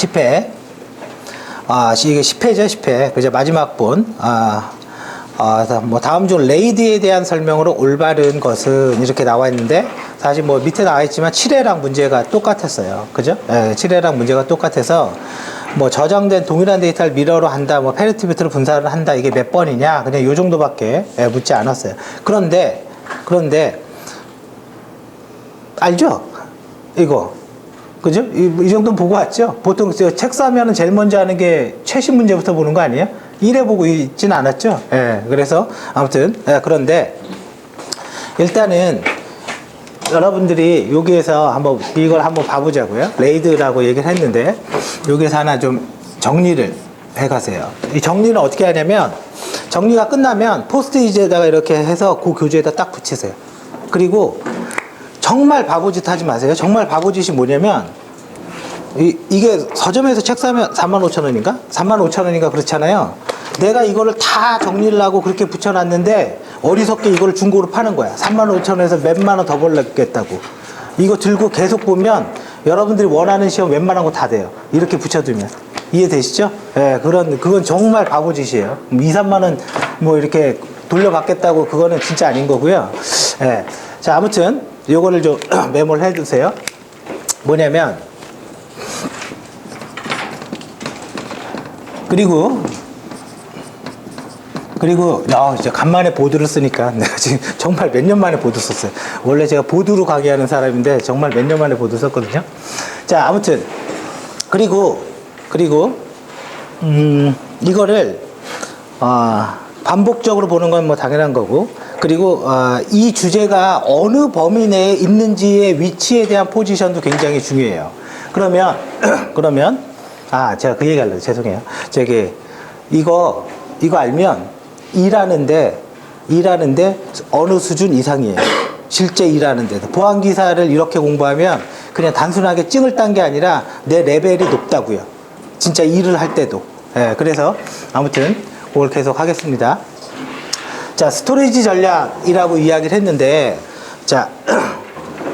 10회. 이게 10회죠, 10회. 그죠? 마지막 본. 뭐 다음 중 레이드에 대한 설명으로 올바른 것은 이렇게 나와 있는데, 사실 뭐 밑에 나와 있지만 7회랑 문제가 똑같았어요. 그죠? 7회랑 문제가 똑같아서, 뭐 저장된 동일한 데이터를 미러로 한다, 뭐 페리티 비트로 분사를 한다, 이게 몇 번이냐? 그냥 요 정도밖에 묻지 않았어요. 그런데, 알죠? 이거. 그죠? 이 정도는 보고 왔죠? 보통 책 사면은 제일 먼저 하는 게 최신 문제부터 보는 거 아니에요? 1회 보고 있진 않았죠? 그래서, 아무튼, 그런데, 일단은, 여러분들이 여기에서 이걸 한번 봐보자고요. 레이드라고 얘기를 했는데, 여기에서 하나 좀 정리를 해가세요. 이 정리는 어떻게 하냐면, 정리가 끝나면 포스트잇에다가 이렇게 해서 그 교재에다 딱 붙이세요. 그리고, 정말 바보짓 하지 마세요. 정말 바보짓이 뭐냐면, 이게 서점에서 책 사면 45,000원인가? 35,000원인가 그렇잖아요. 내가 이거를 다 정리를 하고 그렇게 붙여놨는데 어리석게 이거를 중고로 파는 거야. 35,000원에서 몇만 원 더 벌겠다고. 이거 들고 계속 보면 여러분들이 원하는 시험 웬만한 거 다 돼요. 이렇게 붙여두면. 이해되시죠? 그건 정말 바보짓이에요. 2, 3만 원 뭐 이렇게 돌려받겠다고 그거는 진짜 아닌 거고요. 자, 아무튼 요거를 좀 메모를 해두세요. 뭐냐면, 그리고 이제 간만에 보드를 쓰니까 내가 지금 정말 몇 년 만에 보드 썼어요. 원래 제가 보드로 강의하는 사람인데 정말 몇 년 만에 보드 썼거든요. 자, 아무튼 그리고 이거를 반복적으로 보는 건 뭐 당연한 거고, 그리고 이 주제가 어느 범위 내에 있는지의 위치에 대한 포지션도 굉장히 중요해요. 그러면 제가 그 얘기 하려고 죄송해요. 이거 알면 일하는데 어느 수준 이상이에요. 실제 일하는데도. 보안기사를 이렇게 공부하면 그냥 단순하게 찍을 딴 게 아니라 내 레벨이 높다고요. 진짜 일을 할 때도. 그래서 아무튼 그걸 계속 하겠습니다. 자, 스토리지 전략이라고 이야기를 했는데, 자,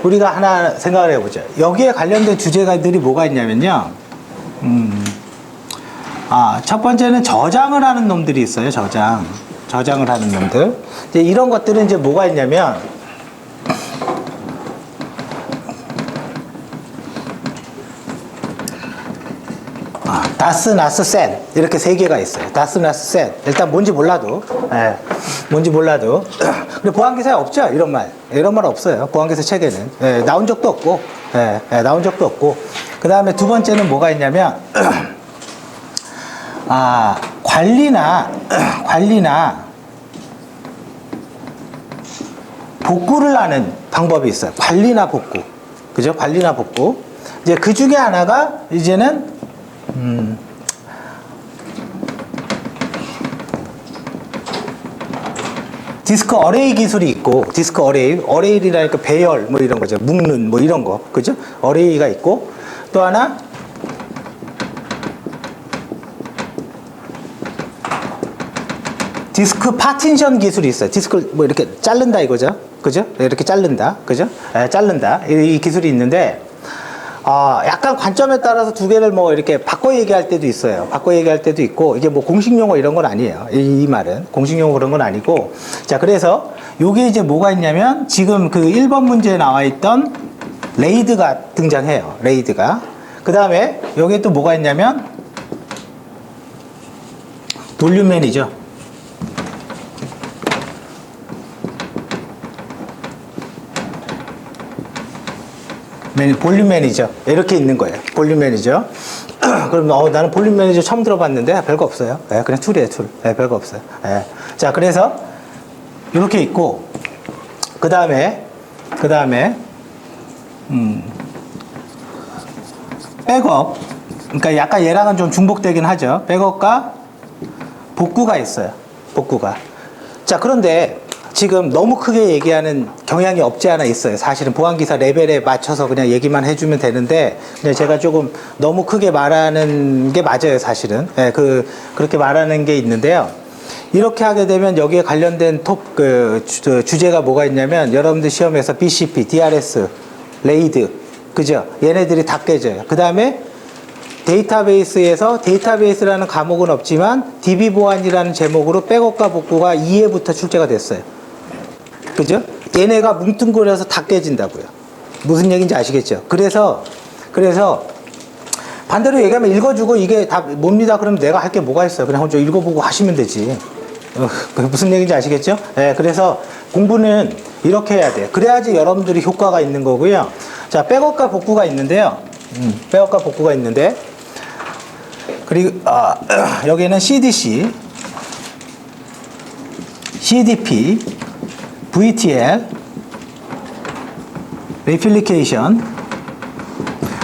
우리가 하나 생각을 해보죠. 여기에 관련된 주제가들이 뭐가 있냐면요. 첫 번째는 저장을 하는 놈들이 있어요. 저장을 하는 놈들. 이제 이런 것들은 이제 뭐가 있냐면, 다스, 나스, 센. 이렇게 세 개가 있어요. 다스, 나스, 센. 일단 뭔지 몰라도. 근데 보안기사에 없죠? 이런 말 없어요. 보안기사 책에는. 나온 적도 없고. 그 다음에 두 번째는 뭐가 있냐면, 관리나 복구를 하는 방법이 있어요. 관리나 복구. 그죠? 관리나 복구. 이제 그 중에 하나가 이제는, 디스크 어레이 기술이 있고, 디스크 어레이라니까 배열, 뭐 이런 거죠. 묶는, 뭐 이런 거. 그죠? 어레이가 있고, 또 하나, 디스크 파티션 기술이 있어요. 디스크를 뭐 이렇게 자른다 이거죠. 그죠? 이렇게 자른다. 그죠? 자른다. 이 기술이 있는데, 약간 관점에 따라서 두 개를 뭐 이렇게 바꿔 얘기할 때도 있어요. 바꿔 얘기할 때도 있고, 이게 뭐 공식 용어 이런 건 아니에요. 이 말은. 공식 용어 그런 건 아니고. 자, 그래서 요게 이제 뭐가 있냐면, 지금 그 1번 문제에 나와 있던 레이드가 등장해요. 레이드가. 그 다음에 여기에 또 뭐가 있냐면, 볼륨 매니저. 볼륨 매니저 이렇게 있는 거예요. 볼륨 매니저. 그럼 나는 볼륨 매니저 처음 들어봤는데 별거 없어요. 그냥 툴이에요, 툴. 별거 없어요. 자, 그래서 이렇게 있고, 그 다음에 백업. 그러니까 약간 얘랑은 좀 중복되긴 하죠. 백업과 복구가 있어요. 복구가. 자, 그런데 지금 너무 크게 얘기하는 경향이 없지 않아 있어요. 사실은 보안기사 레벨에 맞춰서 그냥 얘기만 해주면 되는데, 그냥 제가 조금 너무 크게 말하는 게 맞아요, 사실은. 그렇게 말하는 게 있는데요. 이렇게 하게 되면 여기에 관련된 주제가 뭐가 있냐면, 여러분들 시험에서 BCP, DRS, 레이드, 그죠? 얘네들이 다 깨져요. 그 다음에 데이터베이스에서 데이터베이스라는 과목은 없지만 DB 보안이라는 제목으로 백업과 복구가 2회부터 출제가 됐어요. 그죠? 얘네가 뭉뚱그려서 다 깨진다고요. 무슨 얘기인지 아시겠죠? 그래서 반대로 얘기하면 읽어주고 이게 다 뭡니다. 그러면 내가 할 게 뭐가 있어요? 그냥 혼자 읽어보고 하시면 되지. 무슨 얘기인지 아시겠죠? 네, 그래서 공부는 이렇게 해야 돼요. 그래야지 여러분들이 효과가 있는 거고요. 자, 백업과 복구가 있는데요. 백업과 복구가 있는데, 그리고 여기는 CDC, CDP, VTL, 리플리케이션.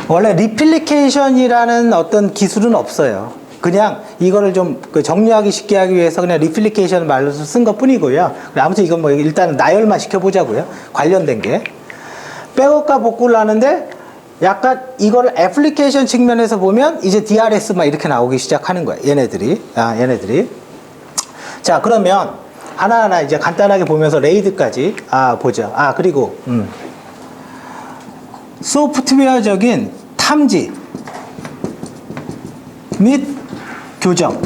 원래 리플리케이션이라는 어떤 기술은 없어요. 그냥 이거를 좀 정리하기 쉽게 하기 위해서 그냥 리플리케이션 말로 쓴 것 뿐이고요. 아무튼 이건 뭐 일단 나열만 시켜보자고요. 관련된 게. 백업과 복구를 하는데 약간 이거를 애플리케이션 측면에서 보면 이제 DRS 막 이렇게 나오기 시작하는 거예요. 얘네들이. 자, 그러면 하나하나 이제 간단하게 보면서 레이드까지 보죠. 그리고 소프트웨어적인 탐지 및 교정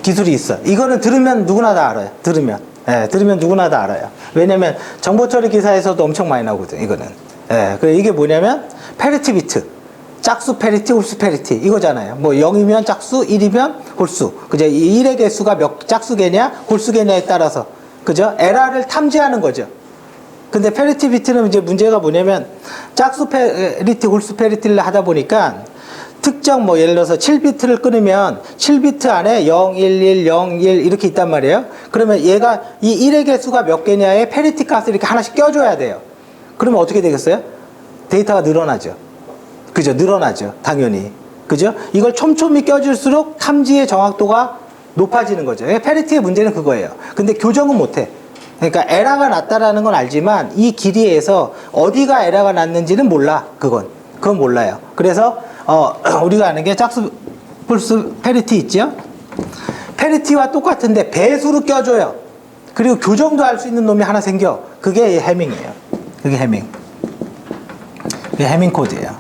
기술이 있어. 이거는 들으면 누구나 다 알아요. 들으면 누구나 다 알아요. 왜냐면 정보 처리 기사에서도 엄청 많이 나오거든. 이거는. 그래 이게 뭐냐면 페리티 비트, 짝수 페리티, 홀수 페리티 이거잖아요. 뭐 0이면 짝수, 1이면 홀수. 그죠? 이 1의 개수가 몇 짝수 개냐, 홀수 개냐에 따라서 그죠? 에러를 탐지하는 거죠. 근데 페리티 비트는 이제 문제가 뭐냐면 짝수 페리티, 홀수 페리티를 하다 보니까 특정 뭐 예를 들어서 7비트를 끊으면 7비트 안에 0, 1, 1, 0, 1 이렇게 있단 말이에요. 그러면 얘가 이 1의 개수가 몇 개냐에 페리티 값을 이렇게 하나씩 껴줘야 돼요. 그러면 어떻게 되겠어요? 데이터가 늘어나죠. 그죠? 늘어나죠. 당연히. 그죠? 이걸 촘촘히 껴줄수록 탐지의 정확도가 높아지는 거죠. 페리티의 문제는 그거예요. 근데 교정은 못해. 그러니까 에러가 났다라는 건 알지만 이 길이에서 어디가 에러가 났는지는 몰라. 그건 몰라요. 그래서 우리가 아는 게 짝수 홀수 페리티 있죠? 페리티와 똑같은데 배수로 껴줘요. 그리고 교정도 할 수 있는 놈이 하나 생겨. 그게 해밍이에요. 그게 해밍 코드예요.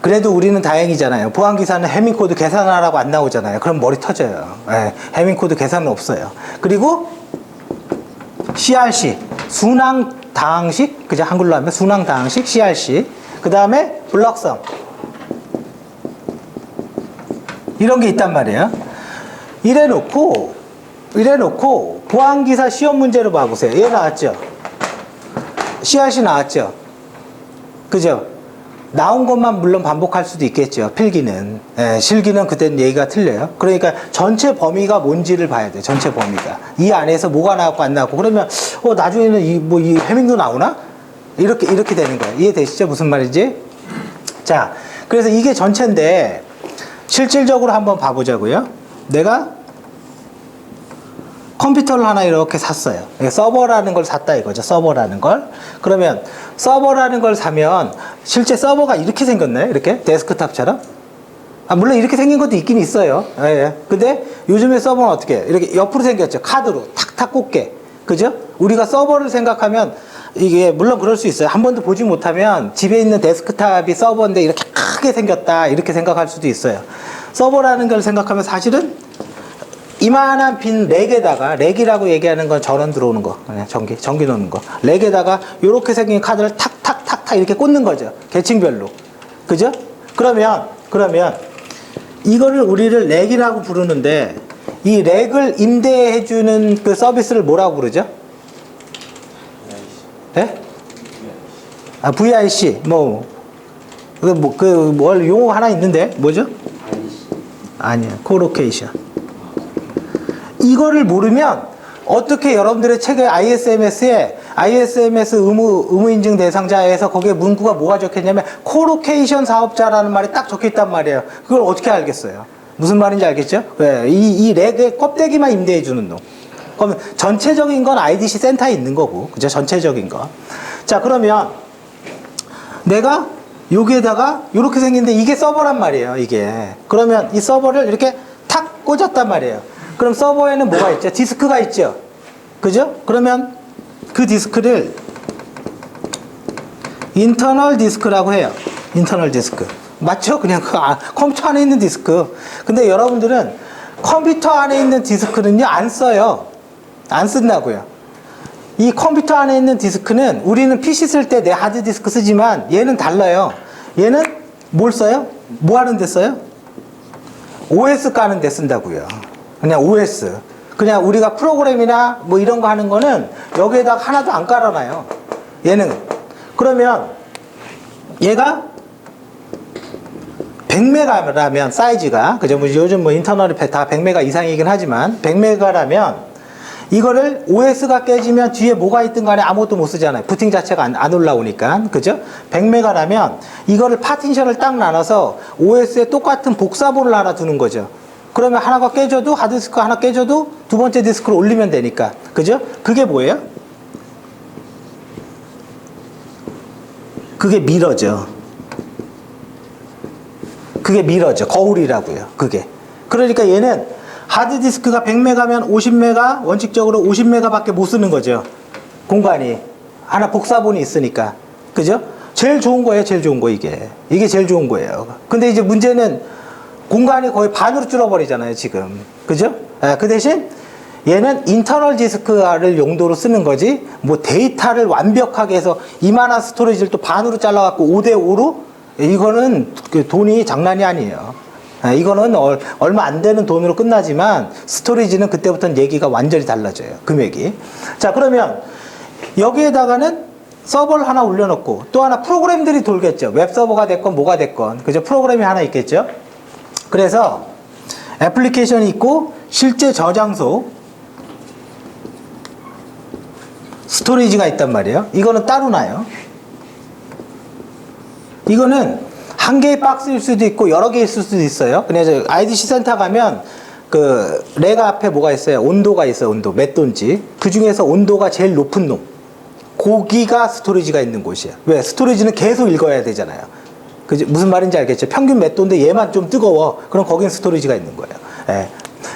그래도 우리는 다행이잖아요. 보안기사는 해밍 코드 계산하라고 안 나오잖아요. 그럼 머리 터져요. 해밍 코드 계산은 없어요. 그리고 CRC, 순항 다항식, 그죠? 한글로 하면 순항 다항식, CRC. 그 다음에 블럭성. 이런 게 있단 말이에요. 이래놓고, 보안기사 시험 문제로 봐보세요. 얘 나왔죠? CRC 나왔죠? 그죠? 나온 것만 물론 반복할 수도 있겠죠. 필기는. 실기는 그때는 얘기가 틀려요. 그러니까 전체 범위가 뭔지를 봐야 돼. 전체 범위가. 이 안에서 뭐가 나왔고 안 나왔고. 그러면, 나중에는 이 해밍도 나오나? 이렇게 되는 거예요. 이해되시죠? 무슨 말인지? 자, 그래서 이게 전체인데, 실질적으로 한번 봐보자고요. 내가 컴퓨터를 하나 이렇게 샀어요. 서버라는 걸 샀다 이거죠. 서버라는 걸. 그러면 서버라는 걸 사면 실제 서버가 이렇게 생겼나요? 이렇게 데스크탑처럼? 물론 이렇게 생긴 것도 있긴 있어요. 근데 요즘에 서버는 어떻게 이렇게 옆으로 생겼죠. 카드로 탁탁 꽂게. 그죠? 우리가 서버를 생각하면 이게 물론 그럴 수 있어요. 한 번도 보지 못하면 집에 있는 데스크탑이 서버인데 이렇게 크게 생겼다 이렇게 생각할 수도 있어요. 서버라는 걸 생각하면 사실은 이만한 빈 렉에다가, 렉이라고 얘기하는 건 전원 들어오는 거, 전기 넣는 거. 렉에다가 이렇게 생긴 카드를 탁탁탁탁 이렇게 꽂는 거죠. 계층별로. 그죠? 그러면 이거를 우리를 렉이라고 부르는데 이 렉을 임대해주는 그 서비스를 뭐라고 부르죠? 네? VIC. 뭘 용어 하나 있는데 뭐죠? 아니야. 코로케이션. 이거를 모르면 어떻게 여러분들의 책에 ISMS 의무 인증 대상자에서 거기에 문구가 뭐가 적혀있냐면 코로케이션 사업자라는 말이 딱 적혀있단 말이에요. 그걸 어떻게 알겠어요? 무슨 말인지 알겠죠? 이 렉의 껍데기만 임대해 주는 놈. 그러면 전체적인 건 IDC 센터에 있는 거고, 그죠? 전체적인 거. 자, 그러면 내가 여기에다가 이렇게 생긴데 이게 서버란 말이에요. 이게. 그러면 이 서버를 이렇게 탁 꽂았단 말이에요. 그럼 서버에는 뭐가 있죠? 디스크가 있죠? 그죠? 그러면 그 디스크를 인터널 디스크라고 해요. 인터널 디스크. 맞죠? 그냥 컴퓨터 안에 있는 디스크. 근데 여러분들은 컴퓨터 안에 있는 디스크는요, 안 써요. 안 쓴다고요. 이 컴퓨터 안에 있는 디스크는 우리는 PC 쓸 때 내 하드디스크 쓰지만 얘는 달라요. 얘는 뭘 써요? 뭐 하는 데 써요? OS 까는 데 쓴다고요. 그냥 OS. 그냥 우리가 프로그램이나 뭐 이런 거 하는 거는 여기에다가 하나도 안 깔아놔요. 얘는. 그러면 얘가 100메가라면 사이즈가, 그죠? 뭐 요즘 뭐 인터널이 다 100메가 이상이긴 하지만 100메가라면 이거를 OS가 깨지면 뒤에 뭐가 있든 간에 아무것도 못 쓰잖아요. 부팅 자체가 안 올라오니까. 그죠? 100메가라면 이거를 파티션을 딱 나눠서 OS에 똑같은 복사본을 하나 두는 거죠. 그러면 하나가 깨져도, 하드디스크 하나 깨져도 두 번째 디스크를 올리면 되니까. 그죠? 그게 뭐예요? 그게 미러죠. 그게 미러죠. 거울이라고요. 그게. 그러니까 얘는 하드디스크가 100메가면 50메가, 원칙적으로 50메가 밖에 못 쓰는 거죠. 공간이. 하나 복사본이 있으니까. 그죠? 제일 좋은 거예요, 제일 좋은 거, 이게. 이게 제일 좋은 거예요. 근데 이제 문제는 공간이 거의 반으로 줄어버리잖아요, 지금. 그죠? 그 대신 얘는 인터널 디스크를 용도로 쓰는 거지, 뭐 데이터를 완벽하게 해서 이만한 스토리지를 또 반으로 잘라갖고 5대5로? 이거는 돈이 장난이 아니에요. 이거는 얼마 안 되는 돈으로 끝나지만 스토리지는 그때부터는 얘기가 완전히 달라져요. 금액이. 자, 그러면 여기에다가는 서버를 하나 올려놓고 또 하나 프로그램들이 돌겠죠. 웹서버가 됐건 뭐가 됐건. 그죠? 프로그램이 하나 있겠죠. 그래서 애플리케이션이 있고 실제 저장소 스토리지가 있단 말이에요. 이거는 따로 나요. 이거는 한 개의 박스일 수도 있고 여러 개 있을 수도 있어요. 그래서 IDC 센터 가면 그 래가 앞에 뭐가 있어요? 온도가 있어요. 온도 몇 도인지. 그 중에서 온도가 제일 높은 놈, 거기가 스토리지가 있는 곳이에요. 왜? 스토리지는 계속 읽어야 되잖아요. 그죠? 무슨 말인지 알겠죠? 평균 몇 도인데 얘만 좀 뜨거워. 그럼 거긴 스토리지가 있는 거예요. 예.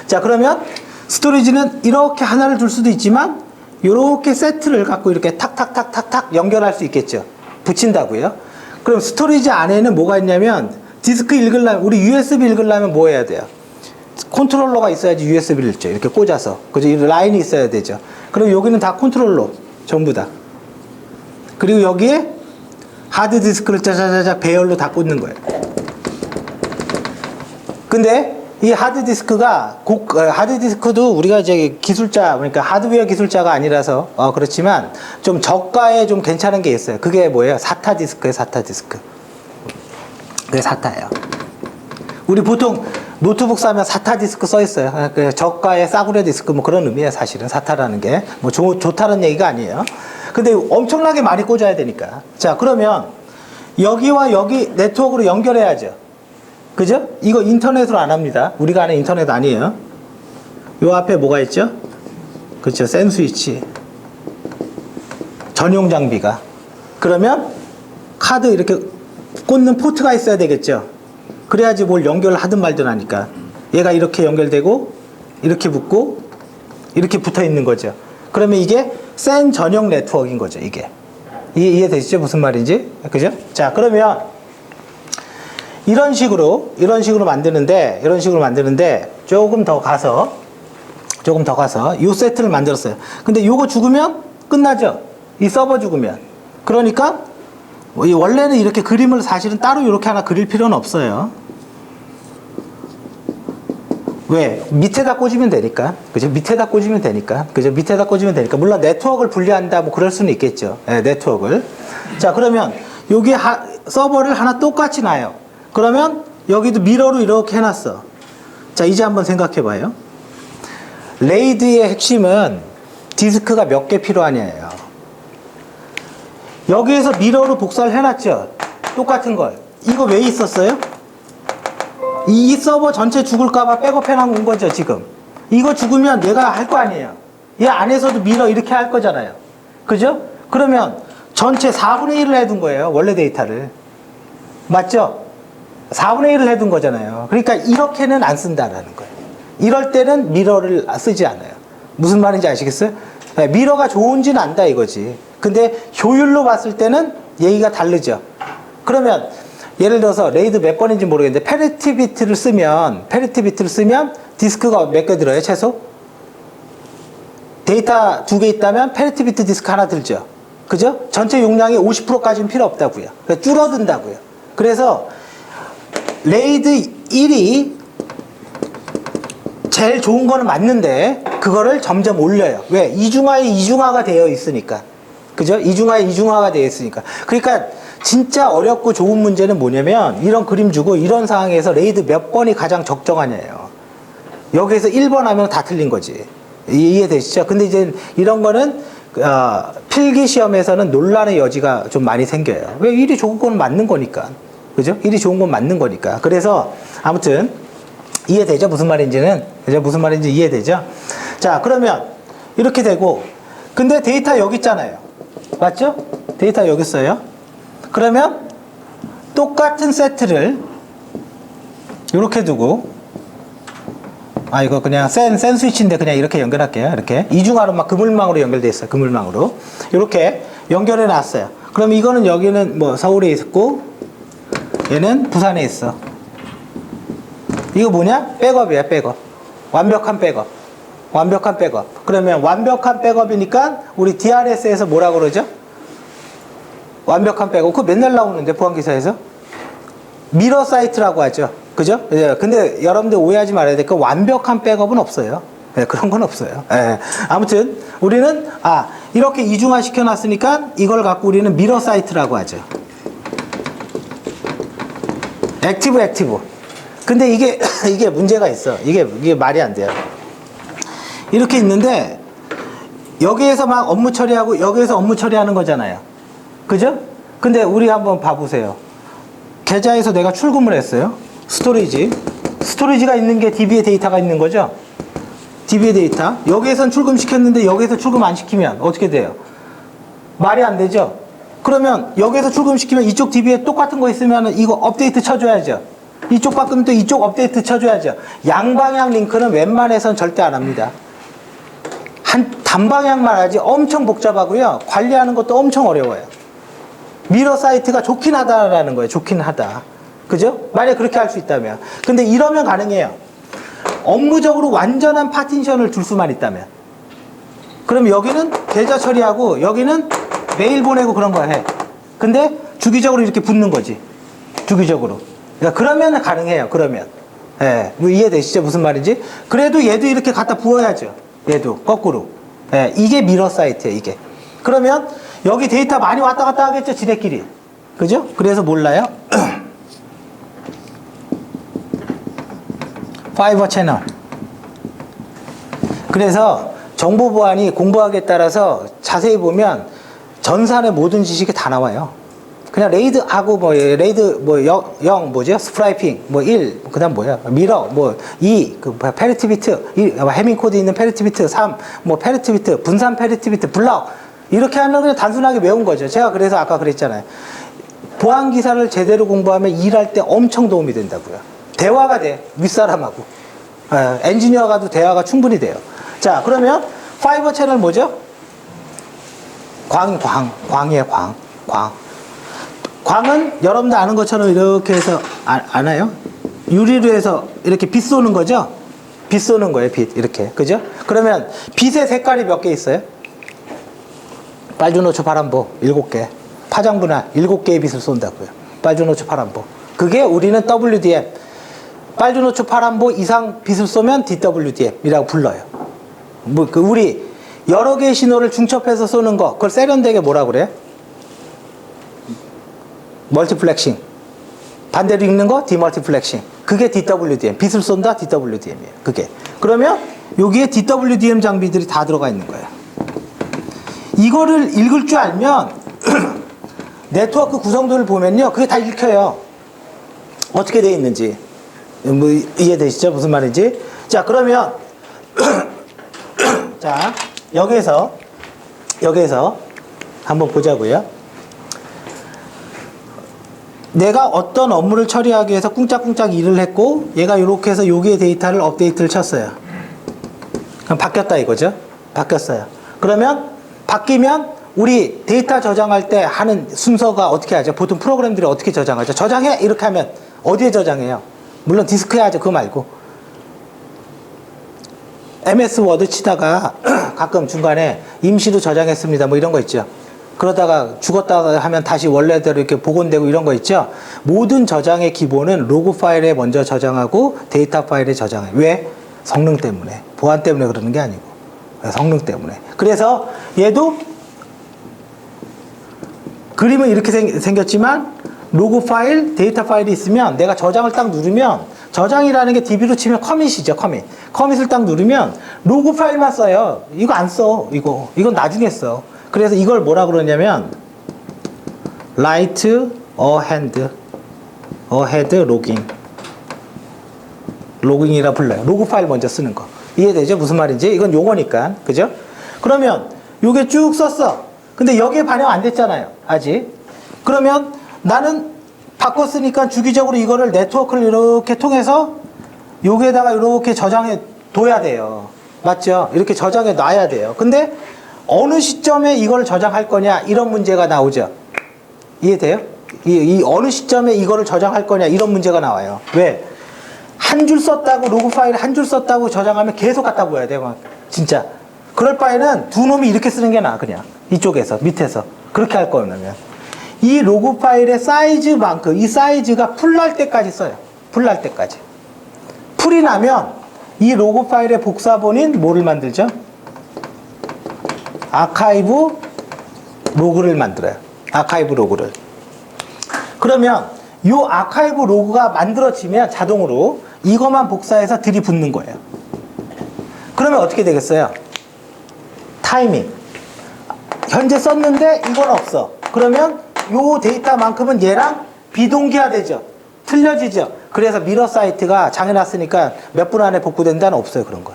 자, 그러면 스토리지는 이렇게 하나를 둘 수도 있지만 이렇게 세트를 갖고 이렇게 탁탁탁탁탁 연결할 수 있겠죠. 붙인다고요. 그럼 스토리지 안에는 뭐가 있냐면 디스크 읽으려면, 우리 USB 읽으려면 뭐 해야 돼요? 컨트롤러가 있어야지 USB를 읽죠. 이렇게 꽂아서. 그죠? 이 라인이 있어야 되죠. 그럼 여기는 다 컨트롤러. 전부 다. 그리고 여기에 하드디스크를 짜자자자 배열로 다 꽂는 거예요. 근데 이 하드디스크가 하드디스크도 우리가 이제 기술자, 그러니까 하드웨어 기술자가 아니라서 그렇지만 좀 저가에 좀 괜찮은 게 있어요. 그게 뭐예요? 사타 디스크예요. 사타 디스크. 그게 사타예요. 우리 보통 노트북 사면 사타 디스크 써 있어요. 저가의 싸구려 디스크 뭐 그런 의미예요. 사실은 사타라는 게 뭐 좋다는 얘기가 아니에요. 근데 엄청나게 많이 꽂아야 되니까. 자, 그러면 여기와 여기 네트워크로 연결해야죠. 그죠? 이거 인터넷으로 안 합니다. 우리가 아는 인터넷 아니에요. 요 앞에 뭐가 있죠? 그렇죠. 센 스위치. 전용 장비가. 그러면 카드 이렇게 꽂는 포트가 있어야 되겠죠. 그래야지 뭘 연결을 하든 말든 하니까. 얘가 이렇게 연결되고 이렇게 붙고 이렇게 붙어 있는 거죠. 그러면 이게 센 전용 네트워크인 거죠. 이게. 이해되시죠? 무슨 말인지? 그죠? 자, 그러면 이런 식으로 만드는데 조금 더 가서 이 세트를 만들었어요. 근데 요거 죽으면 끝나죠. 이 서버 죽으면. 그러니까 원래는 이렇게 그림을 사실은 따로 이렇게 하나 그릴 필요는 없어요. 왜? 밑에다 꽂으면 되니까. 그죠? 밑에다 꽂으면 되니까. 그죠? 밑에다 꽂으면 되니까. 물론 네트워크를 분리한다 뭐 그럴 수는 있겠죠. 네, 네트워크를. 자, 그러면 여기 서버를 하나 똑같이 놔요. 그러면 여기도 미러로 이렇게 해놨어. 자, 이제 한번 생각해 봐요. 레이드의 핵심은 디스크가 몇 개 필요하냐예요. 여기에서 미러로 복사를 해놨죠. 똑같은 걸. 이거 왜 있었어요? 이 서버 전체 죽을까봐 백업해 놓은 거죠, 지금. 이거 죽으면 얘가 할 거 아니에요. 얘 안에서도 미러 이렇게 할 거잖아요. 그죠? 그러면 전체 4분의 1을 해둔 거예요, 원래 데이터를. 맞죠? 4분의 1을 해둔 거잖아요. 그러니까 이렇게는 안 쓴다라는 거예요. 이럴 때는 미러를 쓰지 않아요. 무슨 말인지 아시겠어요? 네, 미러가 좋은지는 안다 이거지. 근데 효율로 봤을 때는 얘기가 다르죠. 그러면 예를 들어서 레이드 몇 번인지 모르겠는데 페리티비트를 쓰면 디스크가 몇 개 들어요 최소? 데이터 2개 있다면 페리티비트 디스크 하나 들죠. 그죠? 전체 용량의 50%까지는 필요 없다고요. 그러니까 줄어든다고요. 그래서 레이드 1이 제일 좋은 거는 맞는데 그거를 점점 올려요. 왜? 이중화에 이중화가 되어 있으니까. 그죠? 이중화에 이중화가 되어 있으니까. 그러니까 진짜 어렵고 좋은 문제는 뭐냐면 이런 그림 주고 이런 상황에서 레이드 몇 번이 가장 적정하냐예요. 여기에서 1번 하면 다 틀린 거지. 이해되시죠? 근데 이제 이런 거는 필기 시험에서는 논란의 여지가 좀 많이 생겨요. 왜? 1이 좋은 건 맞는 거니까. 그죠? 1이 좋은 건 맞는 거니까. 그래서 아무튼 이해되죠? 무슨 말인지는. 그죠? 무슨 말인지 이해되죠? 자, 그러면 이렇게 되고 근데 데이터 여기 있잖아요. 맞죠? 데이터 여기 있어요. 그러면 똑같은 세트를 이렇게 두고 이거 그냥 센 스위치인데 그냥 이렇게 연결할게요. 이렇게 이중화로 막 그물망으로 연결돼 있어요. 그물망으로 이렇게 연결해 놨어요. 그럼 이거는 여기는 뭐 서울에 있고 얘는 부산에 있어. 이거 뭐냐? 백업이야. 백업. 완벽한 백업. 완벽한 백업. 그러면 완벽한 백업이니까 우리 DRS에서 뭐라 그러죠? 완벽한 백업. 그거 맨날 나오는데 보안기사에서 미러 사이트라고 하죠. 그죠? 근데 여러분들 오해하지 말아야 될 거 완벽한 백업은 없어요. 네, 그런 건 없어요. 네. 아무튼 우리는 이렇게 이중화 시켜놨으니까 이걸 갖고 우리는 미러 사이트라고 하죠. 액티브. 근데 이게 문제가 있어. 이게 말이 안 돼요. 이렇게 있는데 여기에서 막 업무 처리하고 여기에서 업무 처리하는 거잖아요. 그죠? 근데 우리 한번 봐보세요. 계좌에서 내가 출금을 했어요. 스토리지가 있는 게 DB의 데이터가 있는 거죠. DB의 데이터. 여기에선 출금시켰는데 여기에서 출금 안 시키면 어떻게 돼요? 말이 안 되죠. 그러면 여기에서 출금시키면 이쪽 DB에 똑같은 거 있으면 이거 업데이트 쳐줘야죠. 이쪽 바꾸면 또 이쪽 업데이트 쳐줘야죠. 양방향 링크는 웬만해선 절대 안 합니다. 단방향만 하지 엄청 복잡하고요. 관리하는 것도 엄청 어려워요. 미러 사이트가 좋긴 하다라는 거예요. 좋긴 하다. 그죠? 만약에 그렇게 할 수 있다면. 근데 이러면 가능해요. 업무적으로 완전한 파티션을 둘 수만 있다면. 그럼 여기는 계좌 처리하고 여기는 메일 보내고 그런 거 해. 근데 주기적으로 이렇게 붙는 거지. 주기적으로. 그러니까 그러면 가능해요. 그러면. 예. 뭐 이해되시죠? 무슨 말인지? 그래도 얘도 이렇게 갖다 부어야죠. 얘도 거꾸로. 예. 이게 미러 사이트예요. 이게. 그러면 여기 데이터 많이 왔다 갔다 하겠죠. 지네끼리. 그죠? 그래서 몰라요. 파이버 채널. 그래서 정보 보안이 공부하기에 따라서 자세히 보면 전산의 모든 지식이 다 나와요. 그냥 레이드하고 스프라이핑 1 그다음 뭐야? 미러 2 페리티비트 해밍 코드 있는 페리티비트 3 페리티비트 분산 페리티비트 블럭 이렇게 하면 그냥 단순하게 외운 거죠. 제가 그래서 아까 그랬잖아요. 보안 기사를 제대로 공부하면 일할 때 엄청 도움이 된다고요. 대화가 돼. 윗사람하고. 엔지니어가도 대화가 충분히 돼요. 자, 그러면 파이버 채널 뭐죠? 광이에요, 광. 광은 여러분들 아는 것처럼 이렇게 해서, 아나요? 유리로 해서 이렇게 빛 쏘는 거죠? 빛 쏘는 거예요, 빛. 이렇게. 그죠? 그러면 빛의 색깔이 몇 개 있어요? 빨주노초 파란보 7개. 파장분할 7개의 빛을 쏜다고요. 빨주노초 파란보. 그게 우리는 WDM. 빨주노초 파란보 이상 빛을 쏘면 DWDM이라고 불러요. 우리 여러 개의 신호를 중첩해서 쏘는 거, 그걸 세련되게 뭐라 그래? 멀티플렉싱. 반대로 읽는 거 디멀티플렉싱. 그게 DWDM. 빛을 쏜다 DWDM이에요. 그게. 그러면 여기에 DWDM 장비들이 다 들어가 있는 거예요. 이거를 읽을 줄 알면 네트워크 구성도를 보면요. 그게 다 읽혀요. 어떻게 돼 있는지. 이해되시죠? 무슨 말인지? 자, 그러면 자, 여기에서 한번 보자고요. 내가 어떤 업무를 처리하기 위해서 꿍짝꿍짝 일을 했고 얘가 이렇게 해서 여기에 데이터를 업데이트를 쳤어요. 그럼 바뀌었다 이거죠? 바뀌었어요. 그러면 바뀌면 우리 데이터 저장할 때 하는 순서가 어떻게 하죠? 보통 프로그램들이 어떻게 저장하죠? 저장해! 이렇게 하면 어디에 저장해요? 물론 디스크에 하죠. 그거 말고. MS 워드 치다가 가끔 중간에 임시로 저장했습니다. 뭐 이런 거 있죠. 그러다가 죽었다 하면 다시 원래대로 이렇게 복원되고 이런 거 있죠. 모든 저장의 기본은 로그 파일에 먼저 저장하고 데이터 파일에 저장해요. 왜? 성능 때문에. 보안 때문에 그러는 게 아니고. 성능 때문에. 그래서 얘도 그림은 이렇게 생겼지만 로그 파일, 데이터 파일이 있으면 내가 저장을 딱 누르면 저장이라는 게 DB로 치면 커밋이죠, 커밋. 커밋을 딱 누르면 로그 파일만 써요. 이거 안 써, 이거. 이건 나중에 써. 그래서 이걸 뭐라 그러냐면 write ahead logging. 로깅이라 불러요. 로그 파일 먼저 쓰는 거. 이해되죠? 무슨 말인지? 이건 용어니까. 그죠? 그러면 요게 쭉 썼어. 근데 여기에 반영 안 됐잖아요. 아직. 그러면 나는 바꿨으니까 주기적으로 이거를 네트워크를 이렇게 통해서 여기에다가 이렇게 저장해 둬야 돼요. 맞죠? 이렇게 저장해 놔야 돼요. 근데 어느 시점에 이걸 저장할 거냐 이런 문제가 나오죠. 이해돼요? 이 어느 시점에 이거를 저장할 거냐 이런 문제가 나와요. 왜? 한 줄 썼다고 로그 파일 한 줄 썼다고 저장하면 계속 갖다 보여야 돼. 막 진짜. 그럴 바에는 두 놈이 이렇게 쓰는 게 나아. 그냥 이쪽에서 밑에서 그렇게 할 거면 이 로그 파일의 사이즈만큼 이 사이즈가 풀날 때까지 써요. 풀날 때까지. 풀이 나면 이 로그 파일의 복사본인 뭐를 만들죠? 아카이브 로그를 만들어요. 아카이브 로그를. 그러면 이 아카이브 로그가 만들어지면 자동으로 이것만 복사해서 들이붓는 거예요. 그러면 어떻게 되겠어요? 타이밍. 현재 썼는데 이건 없어. 그러면 이 데이터만큼은 얘랑 비동기화되죠. 틀려지죠. 그래서 미러 사이트가 장애놨으니까 몇 분 안에 복구된다는 없어요. 그런 건.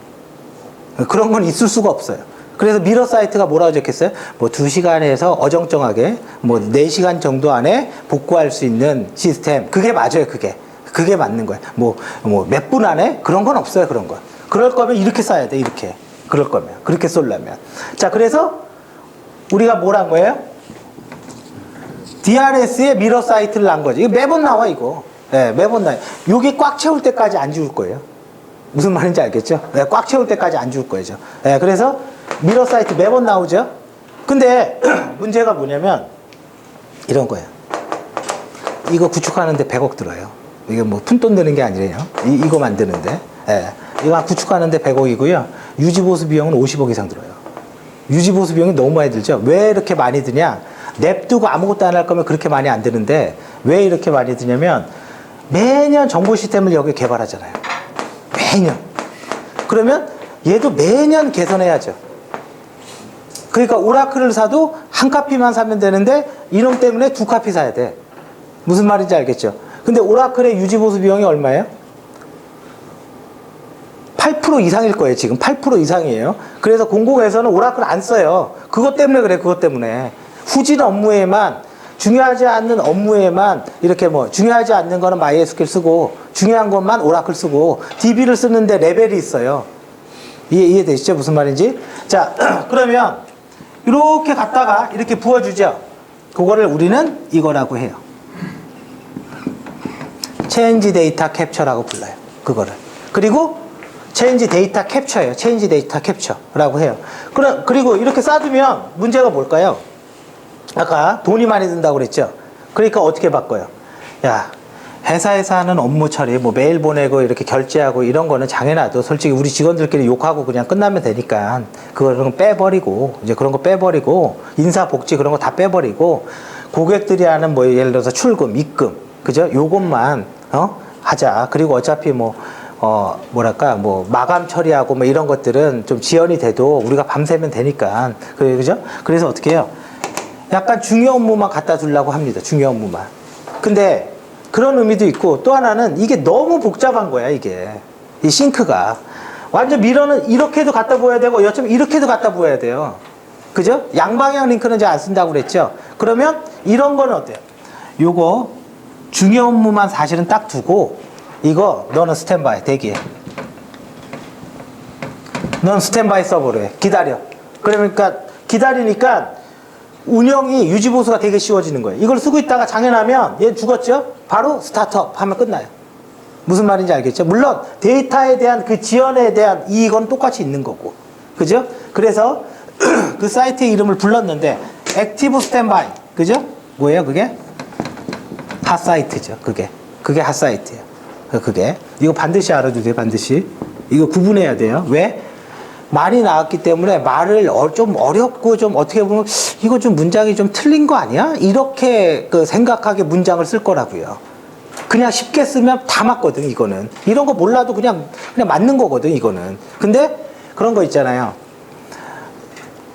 그런 건 있을 수가 없어요. 그래서 미러 사이트가 뭐라고 적혔어요? 뭐 2시간에서 어정쩡하게 뭐 4시간 정도 안에 복구할 수 있는 시스템. 그게 맞아요. 그게 맞는 거예요. 뭐 몇 분 안에 그런 건 없어요. 그런 건. 그럴 거면 이렇게 써야 돼. 이렇게. 그럴 거면. 그렇게 쏠려면. 자, 그래서 우리가 뭘 한 거예요? DRS에 미러 사이트를 난 거지. 이거 매번 나와, 이거. 네, 매번 나와요. 여기 꽉 채울 때까지 안 지울 거예요. 무슨 말인지 알겠죠? 네, 꽉 채울 때까지 안 지울 거예요. 네, 그래서 미러 사이트 매번 나오죠? 근데 문제가 뭐냐면 이런 거예요. 이거 구축하는데 100억 들어요. 이게 뭐 푼돈 드는 게 아니래요. 이거 만드는데. 네, 이거 구축하는데 100억이고요. 유지보수 비용은 50억 이상 들어요. 유지보수 비용이 너무 많이 들죠? 왜 이렇게 많이 드냐? 냅두고 아무것도 안 할 거면 그렇게 많이 안 드는데 왜 이렇게 많이 드냐면 매년 정보 시스템을 여기 개발하잖아요. 매년. 그러면 얘도 매년 개선해야죠. 그러니까 오라클을 사도 한 카피만 사면 되는데 이놈 때문에 2카피 사야 돼. 무슨 말인지 알겠죠? 근데 오라클의 유지보수 비용이 얼마예요? 8% 이상일 거예요. 지금 8% 이상이에요. 그래서 공공에서는 오라클 안 써요. 그것 때문에 그래. 그것 때문에. 후진 업무에만 중요하지 않는 업무에만 이렇게 뭐 중요하지 않는 거는 MySQL 쓰고 중요한 것만 오라클 쓰고 DB를 쓰는데 레벨이 있어요. 이해되시죠? 무슨 말인지? 자, 그러면 이렇게 갖다가 이렇게 부어주죠. 그거를 우리는 이거라고 해요. 체인지 데이터 캡처라고 불러요. 그거를. 그리고 체인지 데이터 캡처예요. 체인지 데이터 캡처라고 해요. 그리고 이렇게 쌓아두면 문제가 뭘까요? 아까 돈이 많이 든다고 그랬죠? 그러니까 어떻게 바꿔요? 야, 회사에서 하는 업무 처리, 뭐 메일 보내고 이렇게 결제하고 이런 거는 장애나도 솔직히 우리 직원들끼리 욕하고 그냥 끝나면 되니까 그런 거 빼버리고, 이제 그런 거 빼버리고, 인사복지 그런 거 다 빼버리고, 고객들이 하는 뭐 예를 들어서 출금, 입금, 그죠? 요것만, 하자. 그리고 어차피 뭐랄까, 마감 처리하고 뭐 이런 것들은 좀 지연이 돼도 우리가 밤새면 되니까. 그죠? 그래서 어떻게 해요? 약간 중요 업무만 갖다 주려고 합니다. 중요 업무만. 근데 그런 의미도 있고 또 하나는 이게 너무 복잡한 거야, 이게. 이 싱크가. 완전 미러는 이렇게도 갖다 보여야 되고 여점 이렇게도 갖다 보여야 돼요. 그죠? 양방향 링크는 잘 안 쓴다고 그랬죠? 그러면 이런 거는 어때요? 요거 중요 업무만 사실은 딱 두고 이거 너는 스탠바이 대기해. 넌 스탠바이 서버로 해. 기다려. 그러니까 기다리니까 운영이 유지보수가 되게 쉬워지는 거예요. 이걸 쓰고 있다가 장애나면 얘 죽었죠? 바로 스타트업 하면 끝나요. 무슨 말인지 알겠죠? 물론 데이터에 대한 그 지연에 대한 이익은 똑같이 있는 거고. 그죠? 그래서 그 사이트의 이름을 불렀는데 액티브 스탠바이. 그죠? 뭐예요 그게? 핫사이트죠. 그게 핫사이트예요. 그게 이거 반드시 알아두세요. 반드시 이거 구분해야 돼요. 왜? 말이 나왔기 때문에 말을 좀 어렵고 좀 어떻게 보면 이거 좀 문장이 좀 틀린 거 아니야? 이렇게 그 생각하게 문장을 쓸 거라고요. 그냥 쉽게 쓰면 다 맞거든. 이거는 이런 거 몰라도 그냥 맞는 거거든. 이거는. 근데 그런 거 있잖아요.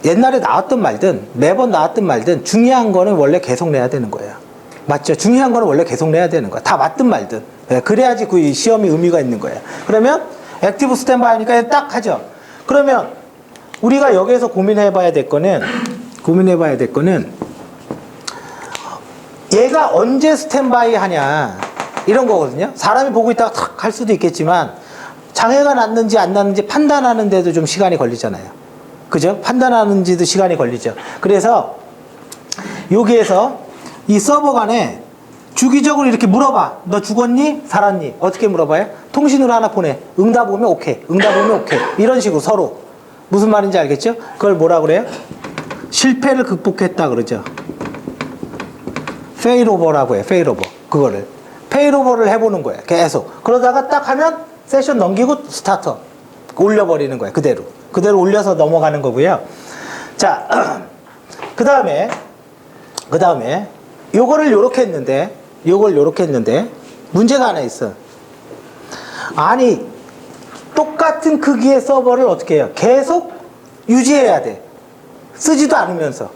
옛날에 나왔던 말든 매번 나왔던 말든 중요한 거는 원래 계속 내야 되는 거예요. 맞죠? 중요한 거는 원래 계속 내야 되는 거야. 다 맞든 말든. 네, 그래야지 그 시험이 의미가 있는 거예요. 그러면 액티브 스탠바이니까 딱 하죠. 그러면 우리가 여기에서 고민해봐야 될 거는 얘가 언제 스탠바이 하냐 이런 거거든요. 사람이 보고 있다가 탁 할 수도 있겠지만 장애가 났는지 안 났는지 판단하는데도 좀 시간이 걸리잖아요. 그죠? 판단하는지도 시간이 걸리죠. 그래서 여기에서 이 서버 간에 주기적으로 이렇게 물어봐. 너 죽었니? 살았니? 어떻게 물어봐요? 통신으로 하나 보내. 응답 오면 오케이. 응답 오면 오케이. 이런 식으로 서로. 무슨 말인지 알겠죠? 그걸 뭐라 그래요? 실패를 극복했다 그러죠. 페일오버라고 해요. 페일오버. 그거를. 페일오버를 해보는 거예요. 계속. 그러다가 딱 하면 세션 넘기고 스타터. 올려버리는 거예요. 그대로. 그대로 올려서 넘어가는 거고요. 자, 그 다음에 요거를 요렇게 했는데 문제가 하나 있어. 아니 똑같은 크기의 서버를 어떻게 해요? 계속 유지해야 돼. 쓰지도 않으면서.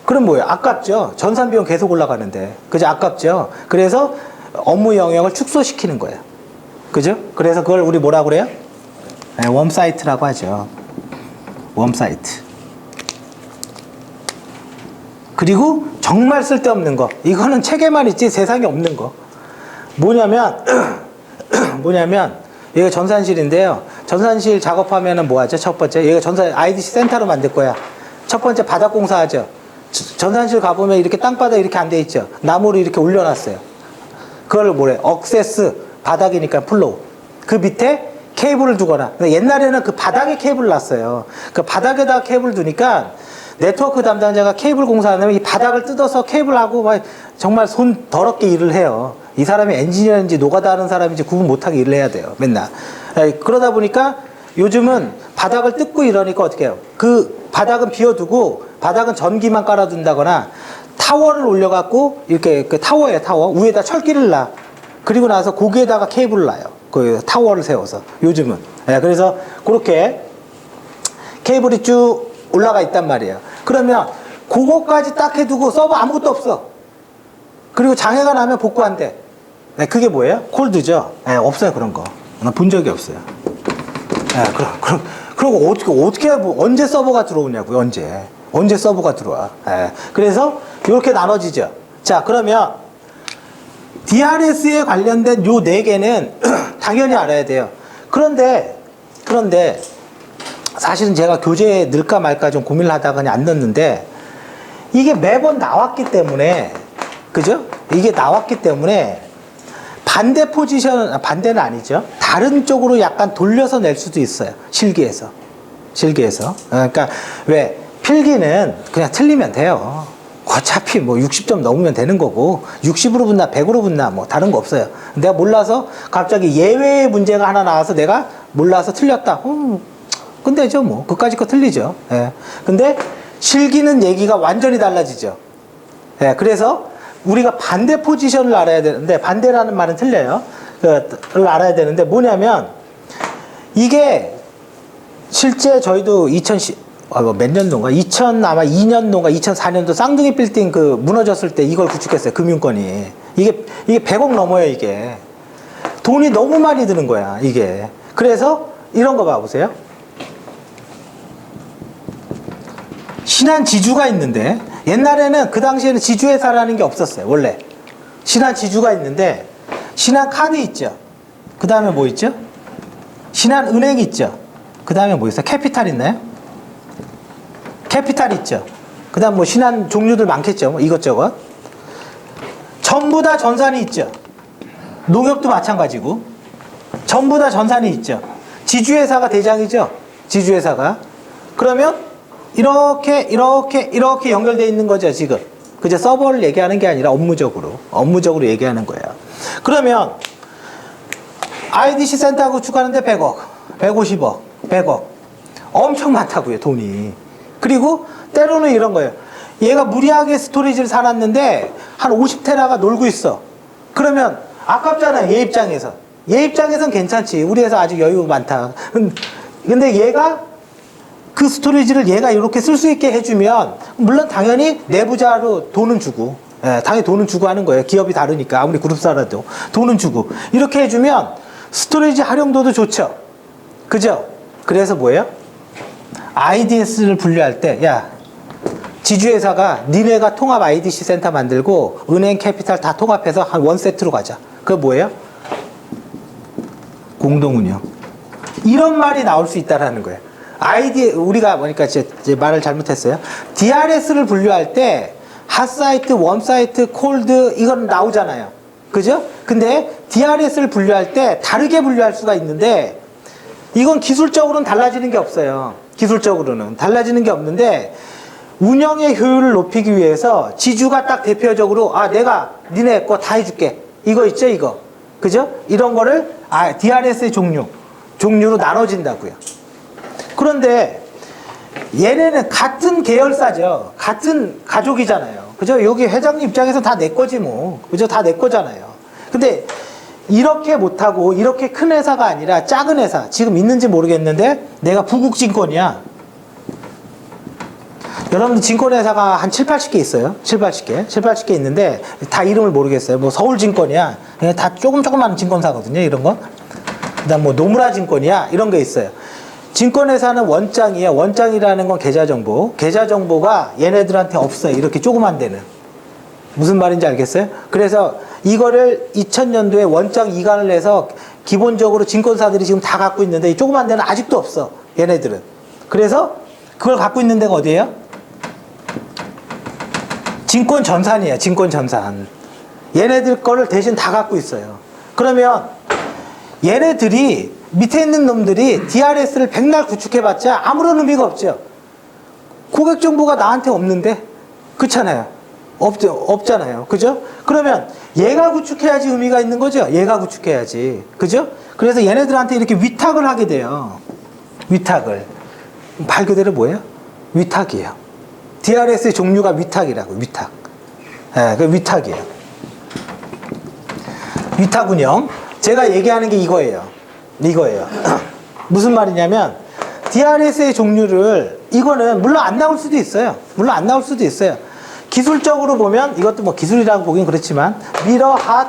그럼 뭐예요? 아깝죠. 전산 비용 계속 올라가는데. 그죠? 아깝죠. 그래서 업무 영역을 축소시키는 거예요. 그죠? 그래서 그걸 우리 뭐라 그래요? 네, 웜사이트라고 하죠. 웜사이트. 그리고 정말 쓸데없는 거. 이거는 책에만 있지 세상에 없는 거. 뭐냐면 얘가 전산실인데요. 전산실 작업하면은 뭐 하죠? 첫 번째. 얘가 전산 IDC 센터로 만들 거야. 첫 번째 바닥 공사하죠. 전산실 가보면 이렇게 땅바닥 이렇게 안 돼 있죠. 나무를 이렇게 올려놨어요. 그걸 뭐래? 억세스 바닥이니까 플로우. 그 밑에 케이블을 두거나. 옛날에는 그 바닥에 케이블을 놨어요. 그 바닥에다가 케이블 두니까 네트워크 담당자가 케이블 공사하면 이 바닥을 뜯어서 케이블하고 막 정말 손 더럽게 일을 해요. 이 사람이 엔지니어인지 노가다 하는 사람인지 구분 못하게 일을 해야 돼요. 맨날. 그러다 보니까 요즘은 바닥을 뜯고 이러니까 어떻게 해요? 그 바닥은 비워두고 바닥은 전기만 깔아둔다거나 타워를 올려갖고 이렇게 그 타워에 타워 위에다 철기를 놔. 그리고 나서 거기에다가 케이블을 놔요. 그 타워를 세워서 요즘은. 그래서 그렇게 케이블이 쭉 올라가 있단 말이에요. 그러면 그거까지 딱 해두고 서버 아무것도 없어. 그리고 장애가 나면 복구한대. 그게 뭐예요? 콜드죠. 없어요 그런 거. 나 본 적이 없어요. 그럼 어떻게 언제 서버가 들어오냐고요? 언제 서버가 들어와? 그래서 이렇게 나눠지죠. 자 그러면 DRS에 관련된 요 4개는 당연히 알아야 돼요. 그런데 사실은 제가 교재에 넣을까 말까 좀 고민을 하다가 그냥 안 넣었는데 이게 매번 나왔기 때문에 그죠? 이게 나왔기 때문에 반대 포지션, 반대는 아니죠. 다른 쪽으로 약간 돌려서 낼 수도 있어요. 실기에서. 그러니까 왜 필기는 그냥 틀리면 돼요. 어차피 뭐 60점 넘으면 되는 거고 60으로 붙나 100으로 붙나 뭐 다른 거 없어요. 내가 몰라서 갑자기 예외의 문제가 하나 나와서 내가 몰라서 틀렸다. 근데죠 뭐 그까짓 거 틀리죠. 근데 실기는 얘기가 완전히 달라지죠. 그래서 우리가 반대 포지션을 알아야 되는데 반대라는 말은 틀려요. 그걸 알아야 되는데 뭐냐면 이게 실제 저희도 몇 년도인가? 아마 2년도인가 2004년도 쌍둥이 빌딩 그 무너졌을 때 이걸 구축했어요. 금융권이. 이게 100억 넘어요, 이게. 돈이 너무 많이 드는 거야, 이게. 그래서 이런 거 봐보세요. 신한 지주가 있는데 옛날에는 그 당시에는 지주회사라는 게 없었어요, 원래. 신한 지주가 있는데 신한 카드 있죠. 그 다음에 뭐 있죠? 신한 은행 있죠. 그 다음에 뭐 있어요? 캐피탈 있나요? 캐피탈 있죠. 그 다음 뭐 신한 종류들 많겠죠. 뭐 이것저것. 전부 다 전산이 있죠. 농협도 마찬가지고. 전부 다 전산이 있죠. 지주회사가 대장이죠. 지주회사가. 그러면 이렇게 연결되어 있는 거죠, 지금. 그저 서버를 얘기하는 게 아니라 업무적으로 얘기하는 거예요. 그러면 IDC 센터 구축하는데 100억, 150억, 100억. 엄청 많다고요, 돈이. 그리고 때로는 이런 거예요. 얘가 무리하게 스토리지를 사놨는데 한 50테라가 놀고 있어. 그러면 아깝잖아요, 얘 입장에서. 얘 입장에선 괜찮지. 우리 회사 아직 여유 많다. 근데 얘가 그 스토리지를 얘가 이렇게 쓸 수 있게 해주면 물론 당연히 내부자로 돈은 주고, 예, 당연히 돈은 주고 하는 거예요. 기업이 다르니까 아무리 그룹사라도 돈은 주고 이렇게 해주면 스토리지 활용도도 좋죠. 그죠? 그래서 뭐예요? IDS를 분류할 때, 야, 지주회사가 니네가 통합 IDC 센터 만들고 은행 캐피탈 다 통합해서 한 원 세트로 가자. 그거 뭐예요? 공동운영. 이런 말이 나올 수 있다라는 거예요. 우리가 뭐니까 제 말을 잘못했어요. DRS를 분류할 때 핫사이트, 웜사이트, 콜드 이건 나오잖아요. 그죠? 근데 DRS를 분류할 때 다르게 분류할 수가 있는데 이건 기술적으로는 달라지는 게 없어요. 기술적으로는 달라지는 게 없는데 운영의 효율을 높이기 위해서 지주가 딱 대표적으로 내가 니네 거 다 해줄게. 이거 있죠, 이거. 그죠? 이런 거를 DRS의 종류로 나눠진다고요. 그런데 얘네는 같은 계열사죠. 같은 가족이잖아요. 그죠? 여기 회장님 입장에서 다 내 거지 뭐. 그죠? 다 내 거잖아요. 근데 이렇게 못하고 이렇게 큰 회사가 아니라 작은 회사, 지금 있는지 모르겠는데 내가 부국증권이야. 여러분들 증권회사가 한 7, 80개 있어요. 7, 80개 있는데 다 이름을 모르겠어요. 뭐 서울증권이야. 다 조그마한 증권사거든요. 이런 거. 그 다음 뭐 노무라증권이야. 이런 게 있어요. 증권회사는 원장이에요. 원장이라는 건 계좌정보. 계좌정보가 얘네들한테 없어요. 이렇게 조그만 데는. 무슨 말인지 알겠어요? 그래서 이거를 2000년도에 원장 이관을 해서 기본적으로 증권사들이 지금 다 갖고 있는데 이 조그만 데는 아직도 없어. 얘네들은. 그래서 그걸 갖고 있는 데가 어디예요? 증권전산이에요. 증권전산. 얘네들 거를 대신 다 갖고 있어요. 그러면 얘네들이 밑에 있는 놈들이 DRS를 백날 구축해봤자 아무런 의미가 없죠. 고객 정보가 나한테 없는데, 그렇잖아요. 없잖아요. 그죠? 그러면 얘가 구축해야지 의미가 있는 거죠. 얘가 구축해야지. 그죠? 그래서 얘네들한테 이렇게 위탁을 하게 돼요. 위탁을. 말 그대로 뭐예요? 위탁이에요. DRS의 종류가 위탁이라고, 위탁. 예, 그 위탁이에요. 위탁 운영. 제가 얘기하는 게 이거예요. 무슨 말이냐면, DRS의 종류를, 이거는 물론 안 나올 수도 있어요. 기술적으로 보면, 이것도 뭐 기술이라고 보긴 그렇지만, 미러, 핫,